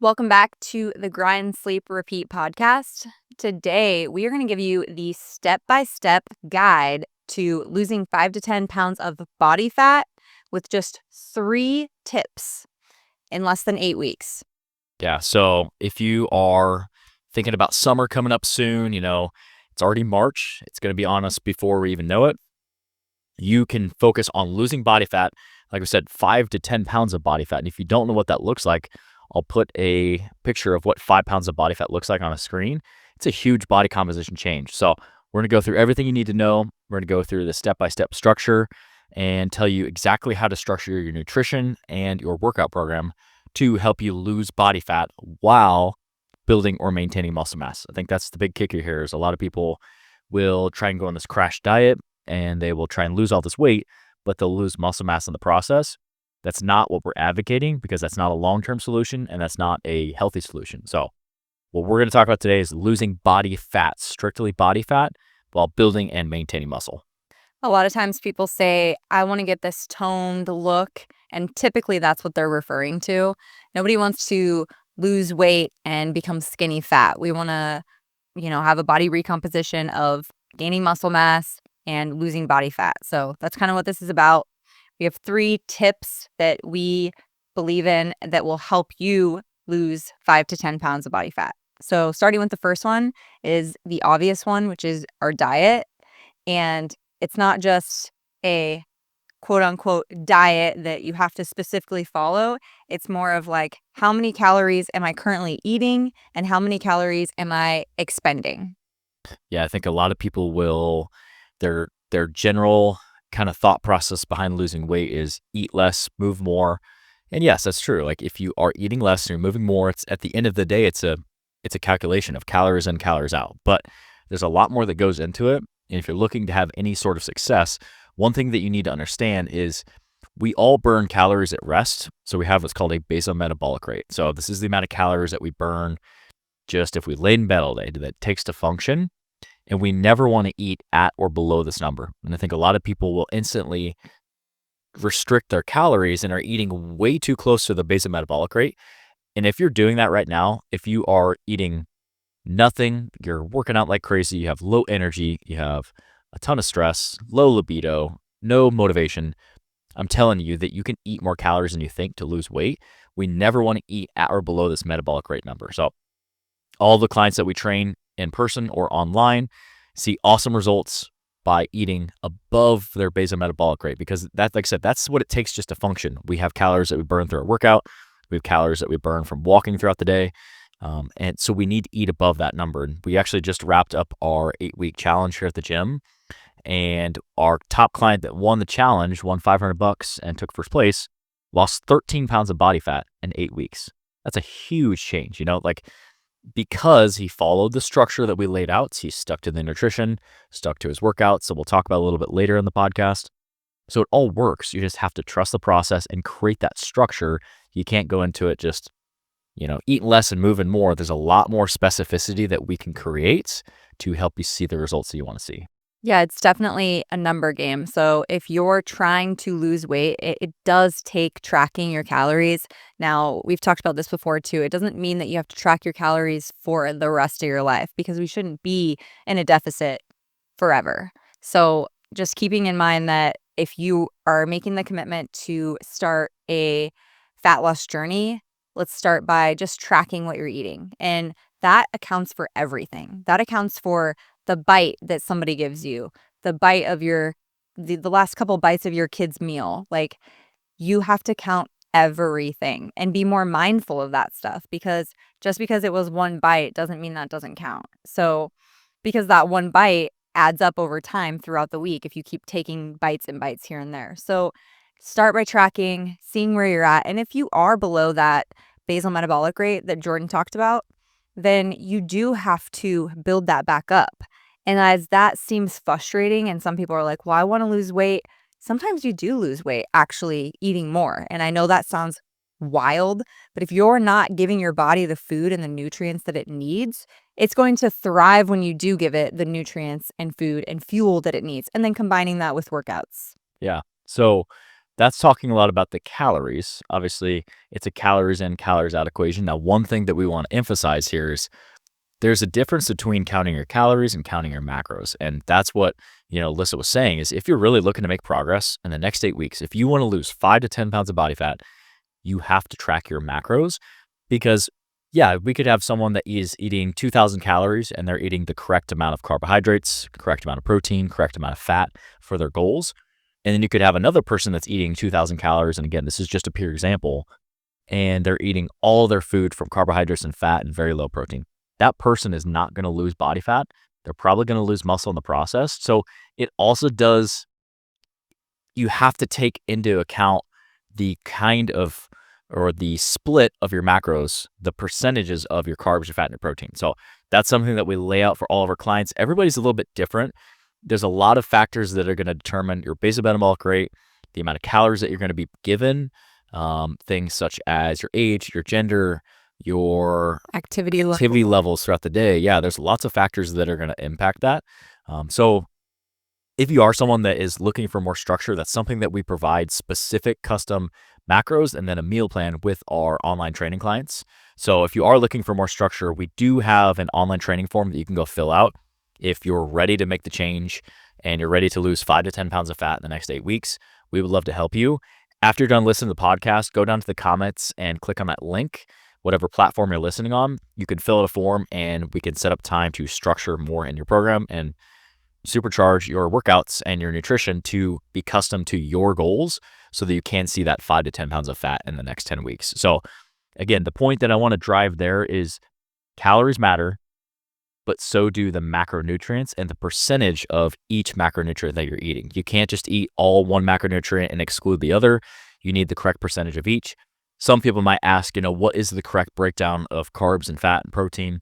Welcome back to the Grind, Sleep, Repeat podcast. Today, we are going to give you the step-by-step guide to losing 5 to 10 pounds of body fat with just 3 tips in less than 8 weeks. Yeah, so if you are thinking about summer coming up soon, it's already March. It's going to be on us before we even know it. You can focus on losing body fat. Like I said, 5 to 10 pounds of body fat. And if you don't know what that looks like, I'll put a picture of what 5 pounds of body fat looks like on a screen. It's a huge body composition change. So we're going to go through everything you need to know. We're going to go through the step-by-step structure and tell you exactly how to structure your nutrition and your workout program to help you lose body fat while building or maintaining muscle mass. I think that's the big kicker here is a lot of people will try and go on this crash diet and they will try and lose all this weight, but they'll lose muscle mass in the process. That's not what we're advocating because that's not a long-term solution and that's not a healthy solution. So what we're going to talk about today is losing body fat, strictly body fat, while building and maintaining muscle. A lot of times people say, I want to get this toned look, and typically that's what they're referring to. Nobody wants to lose weight and become skinny fat. We want to, have a body recomposition of gaining muscle mass and losing body fat. So that's kind of what this is about. We have 3 tips that we believe in that will help you lose 5 to 10 pounds of body fat. So starting with the first one is the obvious one, which is our diet. And it's not just a quote unquote diet that you have to specifically follow. It's more of like, how many calories am I currently eating and how many calories am I expending? Yeah, I think a lot of people will, their general kind of thought process behind losing weight is eat less, move more. And yes, that's true. Like if you are eating less and you're moving more, it's at the end of the day, it's a calculation of calories in, calories out. But there's a lot more that goes into it. And if you're looking to have any sort of success, one thing that you need to understand is we all burn calories at rest. So we have what's called a basal metabolic rate. So this is the amount of calories that we burn just if we lay in bed all day that it takes to function. And we never want to eat at or below this number. And I think a lot of people will instantly restrict their calories and are eating way too close to the basal metabolic rate. And if you're doing that right now, if you are eating nothing, you're working out like crazy, you have low energy, you have a ton of stress, low libido, no motivation, I'm telling you that you can eat more calories than you think to lose weight. We never want to eat at or below this metabolic rate number. So all the clients that we train in person or online see awesome results by eating above their basal metabolic rate because that, like I said, that's what it takes just to function. We have calories that we burn through our workout. We have calories that we burn from walking throughout the day. And so we need to eat above that number. And we actually just wrapped up our 8-week challenge here at the gym. And our top client that won the challenge won $500 and took first place, lost 13 pounds of body fat in 8 weeks. That's a huge change, because he followed the structure that we laid out. He stuck to the nutrition, stuck to his workout. So we'll talk about a little bit later in the podcast. So it all works. You just have to trust the process and create that structure. You can't go into it just, eating less and moving more. There's a lot more specificity that we can create to help you see the results that you want to see. Yeah, it's definitely a number game. So if you're trying to lose weight, it does take tracking your calories. Now, we've talked about this before too. It doesn't mean that you have to track your calories for the rest of your life because we shouldn't be in a deficit forever. So just keeping in mind that if you are making the commitment to start a fat loss journey, let's start by just tracking what you're eating. And that accounts for everything. That accounts for the bite that somebody gives you, the bite of the last couple bites of your kid's meal. Like, you have to count everything and be more mindful of that stuff because just because it was one bite doesn't mean that doesn't count. So because that one bite adds up over time throughout the week if you keep taking bites and bites here and there. So start by tracking, seeing where you're at. And if you are below that basal metabolic rate that Jordan talked about, then you do have to build that back up. And as that seems frustrating, and some people are like, well, I want to lose weight. Sometimes you do lose weight actually eating more. And I know that sounds wild, but if you're not giving your body the food and the nutrients that it needs, it's going to thrive when you do give it the nutrients and food and fuel that it needs. And then combining that with workouts. Yeah. So that's talking a lot about the calories. Obviously, it's a calories in, calories out equation. Now, one thing that we want to emphasize here is there's a difference between counting your calories and counting your macros. And that's what, Alyssa was saying is if you're really looking to make progress in the next 8 weeks, if you want to lose 5 to 10 pounds of body fat, you have to track your macros because, yeah, we could have someone that is eating 2,000 calories and they're eating the correct amount of carbohydrates, correct amount of protein, correct amount of fat for their goals. And then you could have another person that's eating 2,000 calories. And again, this is just a pure example, and they're eating all their food from carbohydrates and fat and very low protein. That person is not going to lose body fat. They're probably going to lose muscle in the process. So it also does, you have to take into account the kind of, or the split of your macros, the percentages of your carbs, your fat, and your protein. So that's something that we lay out for all of our clients. Everybody's a little bit different. There's a lot of factors that are going to determine your basal metabolic rate, the amount of calories that you're going to be given, things such as your age, your gender, your Activity activity level. levels throughout the day. Yeah, there's lots of factors that are going to impact that. So if you are someone that is looking for more structure, that's something that we provide specific custom macros and then a meal plan with our online training clients. So if you are looking for more structure, we do have an online training form that you can go fill out. If you're ready to make the change and you're ready to lose 5 to 10 pounds of fat in the next 8 weeks, we would love to help you. After you're done listening to the podcast, go down to the comments and click on that link. Whatever platform you're listening on, you can fill out a form and we can set up time to structure more in your program and supercharge your workouts and your nutrition to be custom to your goals so that you can see that 5 to 10 pounds of fat in the next 10 weeks. So again, the point that I want to drive there is calories matter, but so do the macronutrients and the percentage of each macronutrient that you're eating. You can't just eat all one macronutrient and exclude the other. You need the correct percentage of each. Some people might ask, what is the correct breakdown of carbs and fat and protein?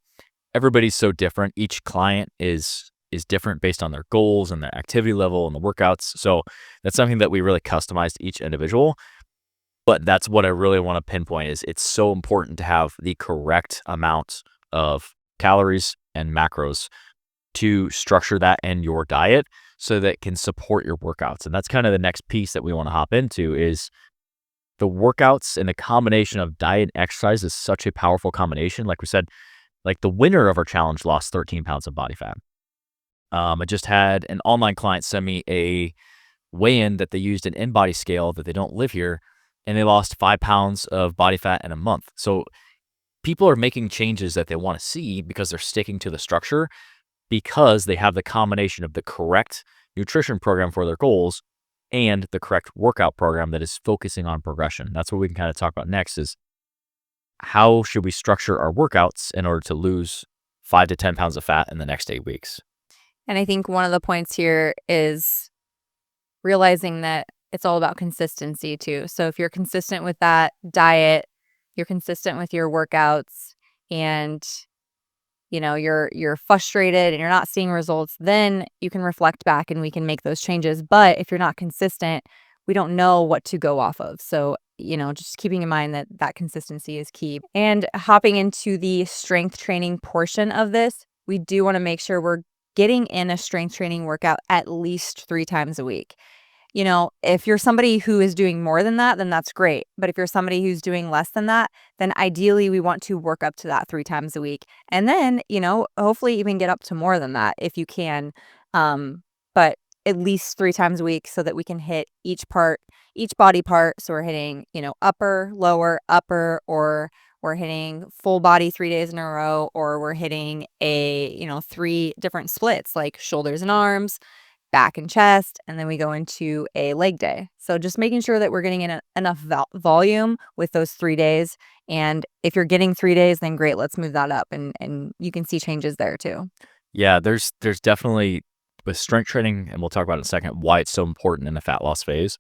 Everybody's so different. Each client is different based on their goals and their activity level and the workouts. So that's something that we really customize to each individual. But that's what I really want to pinpoint is it's so important to have the correct amount of calories and macros to structure that in your diet so that it can support your workouts. And that's kind of the next piece that we want to hop into is the workouts and the combination of diet and exercise is such a powerful combination. Like we said, like the winner of our challenge lost 13 pounds of body fat. I just had an online client send me a weigh-in that they used an in-body scale that they don't live here, and they lost 5 pounds of body fat in a month. So people are making changes that they want to see because they're sticking to the structure because they have the combination of the correct nutrition program for their goals and the correct workout program that is focusing on progression. That's what we can kind of talk about next is how should we structure our workouts in order to lose 5 to 10 pounds of fat in the next 8 weeks? And I think one of the points here is realizing that it's all about consistency too. So if you're consistent with that diet, you're consistent with your workouts, and you're frustrated and you're not seeing results, then you can reflect back and we can make those changes. But if you're not consistent, we don't know what to go off of. So, just keeping in mind that consistency is key. And hopping into the strength training portion of this, we do want to make sure we're getting in a strength training workout at least 3 times a week. If you're somebody who is doing more than that, then that's great. But if you're somebody who's doing less than that, then ideally we want to work up to that 3 times a week. And then, hopefully even get up to more than that if you can. But at least 3 times a week so that we can hit each body part. So we're hitting, upper, lower, upper, or we're hitting full body 3 days in a row, or we're hitting 3 different splits like shoulders and arms, back and chest, and then we go into a leg day. So just making sure that we're getting in enough volume with those 3 days. And if you're getting 3 days, then great, let's move that up. And you can see changes there too. Yeah, there's definitely with strength training, and we'll talk about in a second, why it's so important in the fat loss phase.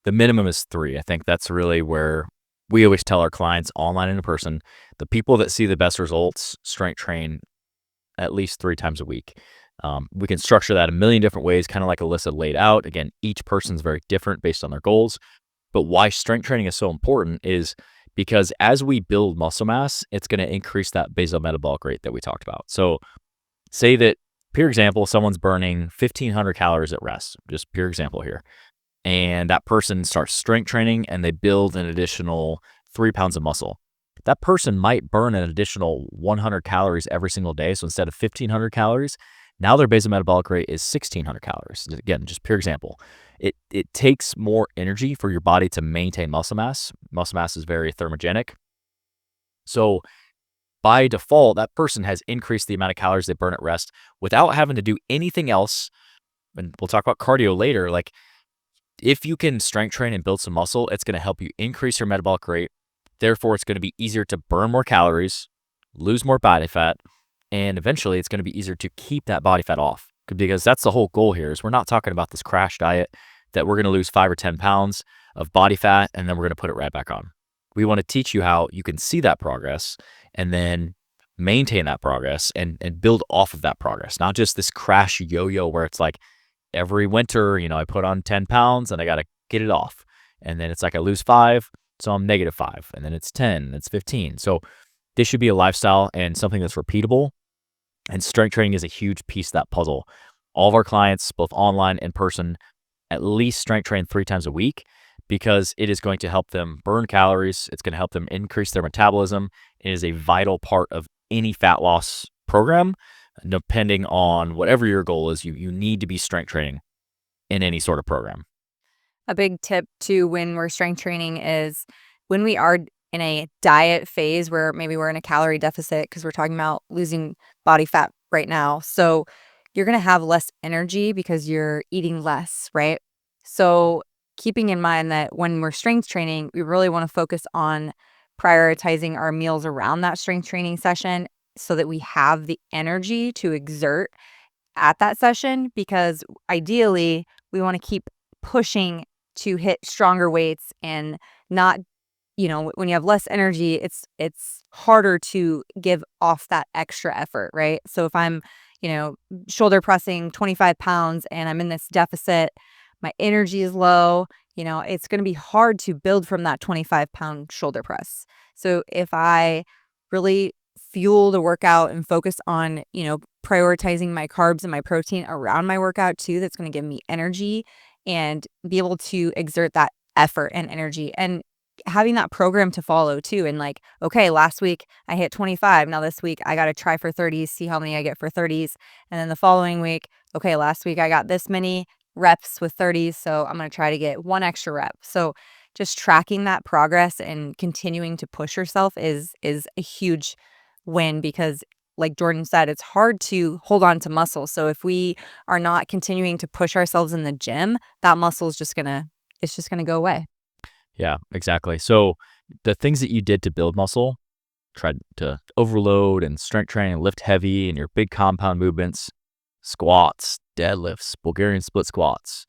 The minimum is 3. I think that's really where we always tell our clients online and in person, the people that see the best results strength train at least 3 times a week. We can structure that a million different ways, kind of like Alyssa laid out. Again, each person's very different based on their goals. But why strength training is so important is because as we build muscle mass, it's going to increase that basal metabolic rate that we talked about. So say that, pure example, someone's burning 1,500 calories at rest, just pure example here. and that person starts strength training and they build an additional 3 pounds of muscle. That person might burn an additional 100 calories every single day. So instead of 1,500 calories, now their basal metabolic rate is 1,600 calories. Again, just pure example. It takes more energy for your body to maintain muscle mass. Muscle mass is very thermogenic. So by default, that person has increased the amount of calories they burn at rest without having to do anything else. And we'll talk about cardio later. Like, if you can strength train and build some muscle, it's going to help you increase your metabolic rate. Therefore, it's going to be easier to burn more calories, lose more body fat, and eventually it's going to be easier to keep that body fat off. Because that's the whole goal here is we're not talking about this crash diet that we're going to lose 5 or 10 pounds of body fat and then we're going to put it right back on. We want to teach you how you can see that progress and then maintain that progress and build off of that progress, not just this crash yo-yo where it's like every winter, I put on 10 pounds and I got to get it off. And then it's like I lose 5, so I'm -5. And then it's 10, it's 15. So this should be a lifestyle and something that's repeatable. And strength training is a huge piece of that puzzle. All of our clients, both online and in person, at least strength train 3 times a week because it is going to help them burn calories. It's going to help them increase their metabolism. It is a vital part of any fat loss program. Depending on whatever your goal is, you need to be strength training in any sort of program. A big tip too when we're strength training is when we are in a diet phase where maybe we're in a calorie deficit because we're talking about losing body fat right now. So you're going to have less energy because you're eating less, right? So keeping in mind that when we're strength training, we really want to focus on prioritizing our meals around that strength training session so that we have the energy to exert at that session, because ideally we want to keep pushing to hit stronger weights and not, when you have less energy, it's harder to give off that extra effort, right? So if I'm, shoulder pressing 25 pounds and I'm in this deficit, my energy is low, it's going to be hard to build from that 25-pound shoulder press. So if I really fuel the workout and focus on, prioritizing my carbs and my protein around my workout too, that's going to give me energy and be able to exert that effort and energy and having that program to follow too. And like, okay, last week I hit 25. Now this week I got to try for 30s, see how many I get for 30s. And then the following week, okay, last week I got this many reps with 30s. So I'm going to try to get 1 extra rep. So just tracking that progress and continuing to push yourself is a huge win because like Jordan said, it's hard to hold on to muscle. So if we are not continuing to push ourselves in the gym, that muscle is it's just gonna go away. Yeah, exactly. So the things that you did to build muscle, tried to overload and strength train and lift heavy and your big compound movements, squats, deadlifts, Bulgarian split squats,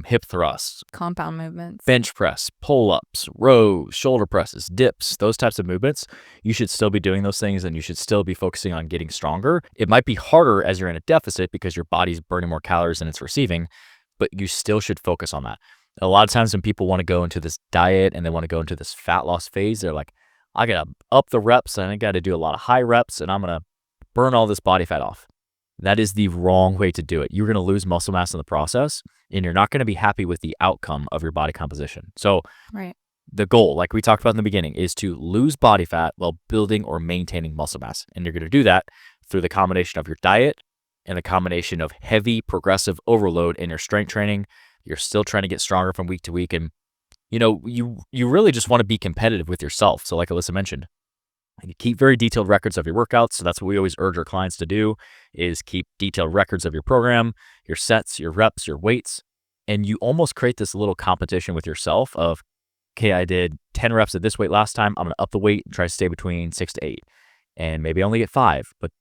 hip thrusts, Compound movements. bench press, pull-ups, rows, shoulder presses, dips, those types of movements, you should still be doing those things and you should still be focusing on getting stronger. It might be harder as you're in a deficit because your body's burning more calories than it's receiving, but you still should focus on that. A lot of times when people want to go into this diet and they want to go into this fat loss phase, they're like, I got to up the reps and I got to do a lot of high reps and I'm going to burn all this body fat off. That is the wrong way to do it. You're going to lose muscle mass in the process and you're not going to be happy with the outcome of your body composition. So Right. the goal, like we talked about in the beginning, is to lose body fat while building or maintaining muscle mass. And you're going to do that through the combination of your diet and the combination of heavy progressive overload in your strength training. You're still trying to get stronger from week to week. And, you really just want to be competitive with yourself. So like Alyssa mentioned, you keep very detailed records of your workouts. So that's what we always urge our clients to do is keep detailed records of your program, your sets, your reps, your weights. And you almost create this little competition with yourself of, okay, I did 10 reps at this weight last time. I'm going to up the weight and try to stay between 6 to 8 and maybe only get 5. But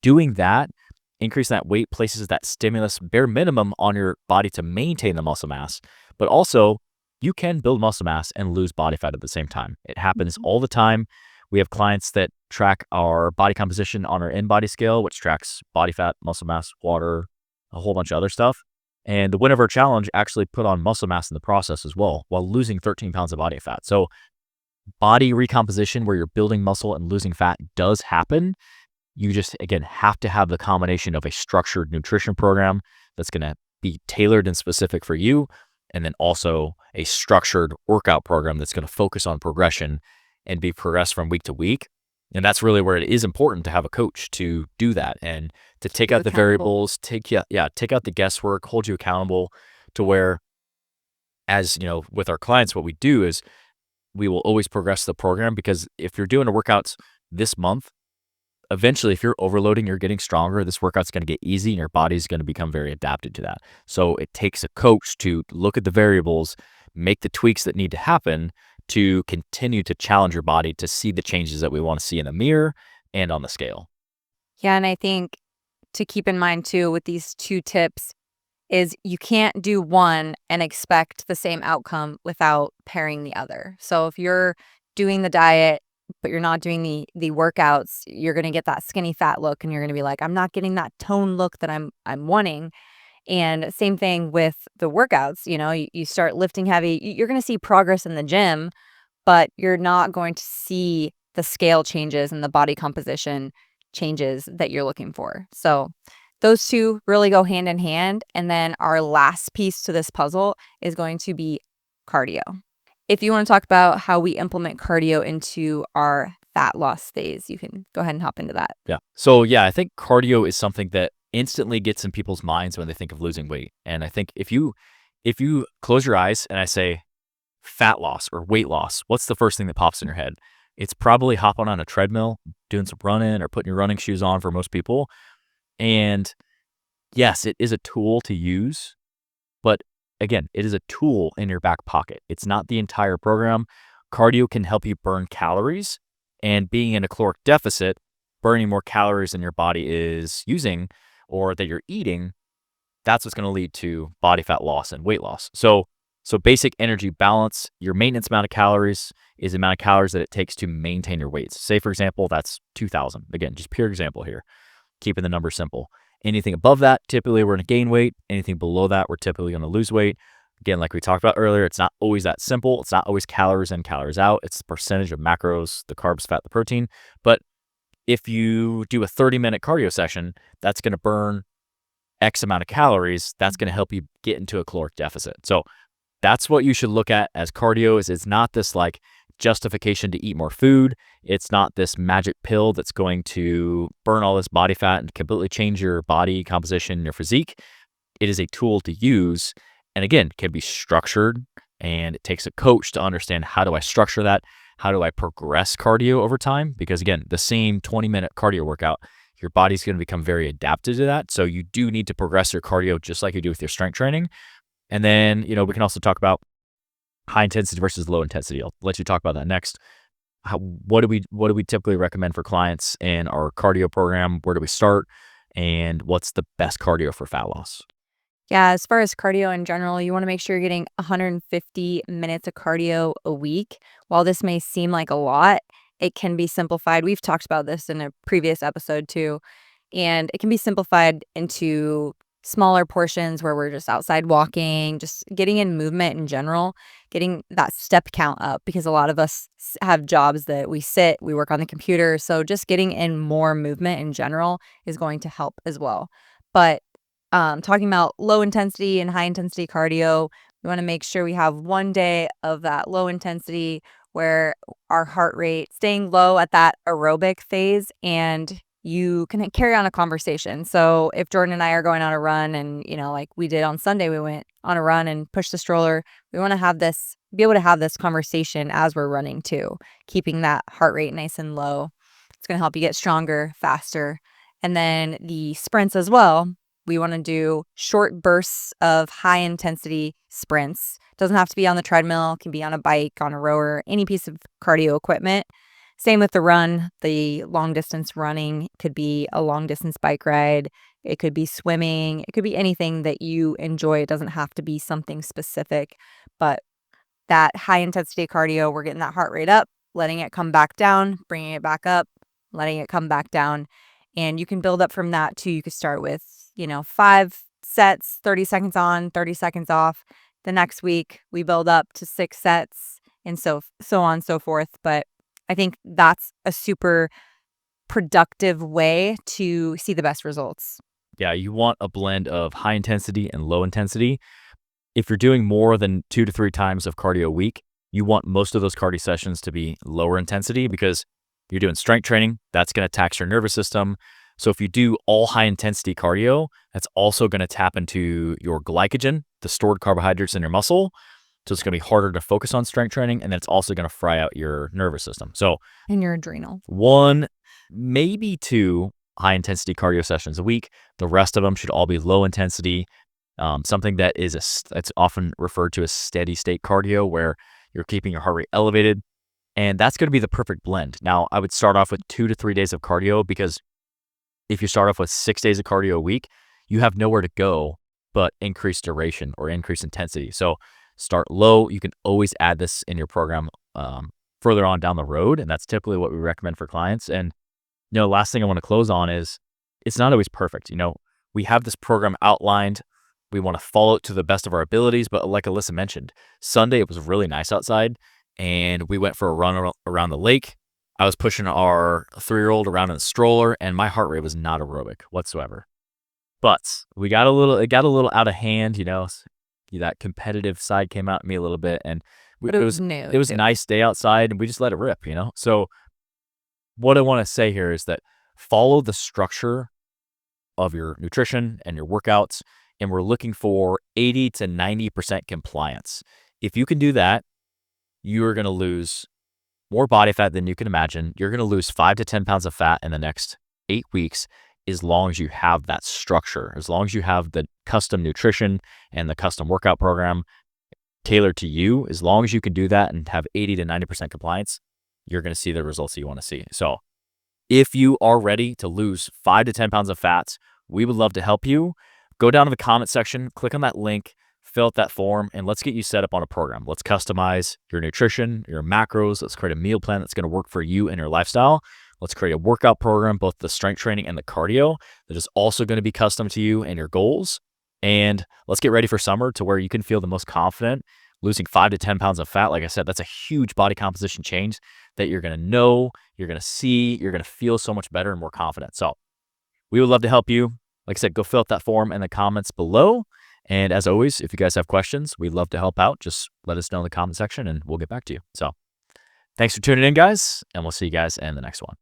doing that, increasing that weight places that stimulus bare minimum on your body to maintain the muscle mass. But also you can build muscle mass and lose body fat at the same time. It happens all the time. We have clients that track our body composition on our InBody scale, which tracks body fat, muscle mass, water, a whole bunch of other stuff. And the winner of our challenge actually put on muscle mass in the process as well, while losing 13 pounds of body fat. So body recomposition where you're building muscle and losing fat does happen. You just, again, have to have the combination of a structured nutrition program that's going to be tailored and specific for you, and then also a structured workout program that's going to focus on progression and be progressed from week to week. And that's really where it is important to have a coach to do that and to take Keep you out the accountable. variables, take out the guesswork, hold you accountable to where, as you know, with our clients, what we do is we will always progress the program, because if you're doing the workouts this month, eventually, if you're overloading, you're getting stronger, this workout's going to get easy and your body's going to become very adapted to that. So it takes a coach to look at the variables, make the tweaks that need to happen to continue to challenge your body to see the changes that we want to see in the mirror and on the scale. Yeah, and I think to keep in mind too with these 2 tips is you can't do one and expect the same outcome without pairing the other. So if you're doing the diet, but you're not doing the workouts, you're gonna get that skinny fat look and you're gonna be like, I'm not getting that tone look that I'm wanting. And same thing with the workouts, you start lifting heavy, you're gonna see progress in the gym, but you're not going to see the scale changes and the body composition changes that you're looking for. So those 2 really go hand in hand, and then our last piece to this puzzle is going to be cardio. If you wanna talk about how we implement cardio into our fat loss phase, you can go ahead and hop into that. Yeah. So yeah, I think cardio is something that instantly gets in people's minds when they think of losing weight. And I think if you close your eyes and I say fat loss or weight loss, what's the first thing that pops in your head? It's probably hopping on a treadmill, doing some running or putting your running shoes on for most people. And yes, it is a tool to use, but again, it is a tool in your back pocket. It's not the entire program. Cardio can help you burn calories, and being in a caloric deficit, burning more calories than your body is using or that you're eating, that's what's going to lead to body fat loss and weight loss. So basic energy balance, your maintenance amount of calories is the amount of calories that it takes to maintain your weights. Say, for example, that's 2,000. Again, just pure example here, keeping the number simple. Anything above that, typically we're going to gain weight. Anything below that, we're typically going to lose weight. Again, like we talked about earlier, it's not always that simple. It's not always calories in, calories out. It's the percentage of macros, the carbs, fat, the protein. But if you do a 30-minute cardio session, that's going to burn X amount of calories. That's going to help you get into a caloric deficit. So that's what you should look at as cardio. Is it's not this like justification to eat more food. It's not this magic pill that's going to burn all this body fat and completely change your body composition, your physique. It is a tool to use, and again, can be structured, and it takes a coach to understand, how do I structure that? How do I progress cardio over time? Because again, the same 20-minute cardio workout, your body's going to become very adapted to that. So you do need to progress your cardio just like you do with your strength training. And then, we can also talk about high intensity versus low intensity. I'll let you talk about that next. What do we typically recommend for clients in our cardio program? Where do we start? And what's the best cardio for fat loss? Yeah, as far as cardio in general, you wanna make sure you're getting 150 minutes of cardio a week. While this may seem like a lot, it can be simplified. We've talked about this in a previous episode too, and it can be simplified into smaller portions where we're just outside walking, just getting in movement in general, getting that step count up because a lot of us have jobs that we sit, we work on the computer, so just getting in more movement in general is going to help as well. But talking about low intensity and high intensity cardio, we want to make sure we have 1 day of that low intensity where our heart rate staying low at that aerobic phase and you can carry on a conversation. So if Jordan and I are going on a run and, like we did on Sunday, we went on a run and pushed the stroller. We want to be able to have this conversation as we're running too, keeping that heart rate nice and low. It's going to help you get stronger, faster. And then the sprints as well. We want to do short bursts of high intensity sprints. Doesn't have to be on the treadmill, can be on a bike, on a rower, any piece of cardio equipment. Same with the run, the long distance running could be a long distance bike ride. It could be swimming. It could be anything that you enjoy. It doesn't have to be something specific, but that high intensity cardio, we're getting that heart rate up, letting it come back down, bringing it back up, letting it come back down. And you can build up from that too. You could start with, 5 sets, 30 seconds on, 30 seconds off. The next week we build up to 6 sets and so on and so forth. But I think that's a super productive way to see the best results. Yeah, you want a blend of high intensity and low intensity. If you're doing more than 2 to 3 times of cardio a week, you want most of those cardio sessions to be lower intensity because you're doing strength training. That's going to tax your nervous system. So if you do all high intensity cardio, that's also going to tap into your glycogen, the stored carbohydrates in your muscle. So it's going to be harder to focus on strength training. And then it's also going to fry out your nervous system. So And your adrenal. 1, maybe 2 high intensity cardio sessions a week. The rest of them should all be low intensity. Something that is it's often referred to as steady state cardio, where you're keeping your heart rate elevated. And that's going to be the perfect blend. Now, I would start off with 2 to 3 days of cardio, because if you start off with 6 days of cardio a week, you have nowhere to go but increase duration or increase intensity. So start low. You can always add this in your program further on down the road. And that's typically what we recommend for clients. And, last thing I want to close on is it's not always perfect. We have this program outlined. We want to follow it to the best of our abilities. But like Alyssa mentioned, Sunday, it was really nice outside and we went for a run around the lake. I was pushing our 3-year-old around in the stroller and my heart rate was not aerobic whatsoever. But it got a little out of hand, that competitive side came out in me a little bit, and But it it was was new it was a too. nice day outside and we just let it rip. So what I want to say here is that follow the structure of your nutrition and your workouts, and we're looking for 80 to 90% compliance. If you can do that, you are going to lose more body fat than you can imagine. You're going to lose 5 to 10 pounds of fat in the next 8 weeks, as long as you have that structure, as long as you have the custom nutrition and the custom workout program tailored to you. As long as you can do that and have 80 to 90% compliance, you're going to see the results that you want to see. So if you are ready to lose 5 to 10 pounds of fat, we would love to help you. Go down to the comment section, click on that link, fill out that form, and let's get you set up on a program. Let's customize your nutrition, your macros. Let's create a meal plan that's going to work for you and your lifestyle. Let's create a workout program, both the strength training and the cardio, that is also going to be custom to you and your goals. And let's get ready for summer to where you can feel the most confident. Losing 5 to 10 pounds of fat, like I said, that's a huge body composition change that you're going to know, you're going to see, you're going to feel so much better and more confident. So we would love to help you. Like I said, go fill out that form in the comments below. And as always, if you guys have questions, we'd love to help out. Just let us know in the comment section and we'll get back to you. So thanks for tuning in, guys, and we'll see you guys in the next one.